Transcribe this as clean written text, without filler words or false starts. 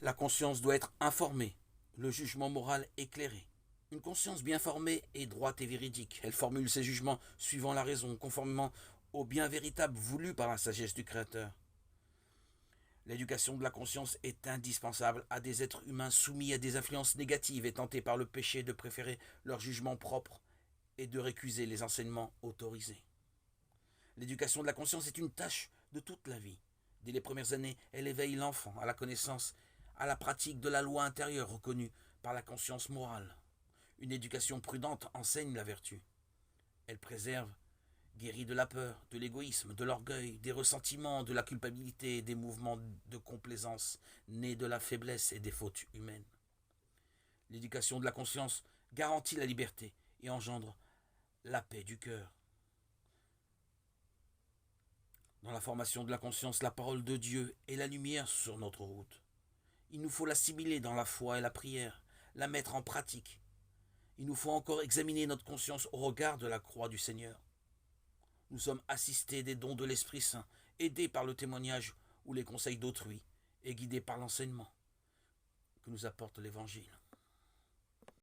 La conscience doit être informée, le jugement moral éclairé. Une conscience bien formée est droite et véridique. Elle formule ses jugements suivant la raison, conformément au bien véritable voulu par la sagesse du Créateur. L'éducation de la conscience est indispensable à des êtres humains soumis à des influences négatives et tentés par le péché de préférer leur jugement propre et de récuser les enseignements autorisés. L'éducation de la conscience est une tâche de toute la vie. Dès les premières années, elle éveille l'enfant à la connaissance, à la pratique de la loi intérieure reconnue par la conscience morale. Une éducation prudente enseigne la vertu. Elle préserve, guérit de la peur, de l'égoïsme, de l'orgueil, des ressentiments, de la culpabilité, des mouvements de complaisance nés de la faiblesse et des fautes humaines. L'éducation de la conscience garantit la liberté et engendre la paix du cœur. Dans la formation de la conscience, la parole de Dieu est la lumière sur notre route. Il nous faut l'assimiler dans la foi et la prière, la mettre en pratique. Il nous faut encore examiner notre conscience au regard de la croix du Seigneur. Nous sommes assistés des dons de l'Esprit Saint, aidés par le témoignage ou les conseils d'autrui, et guidés par l'enseignement que nous apporte l'Évangile.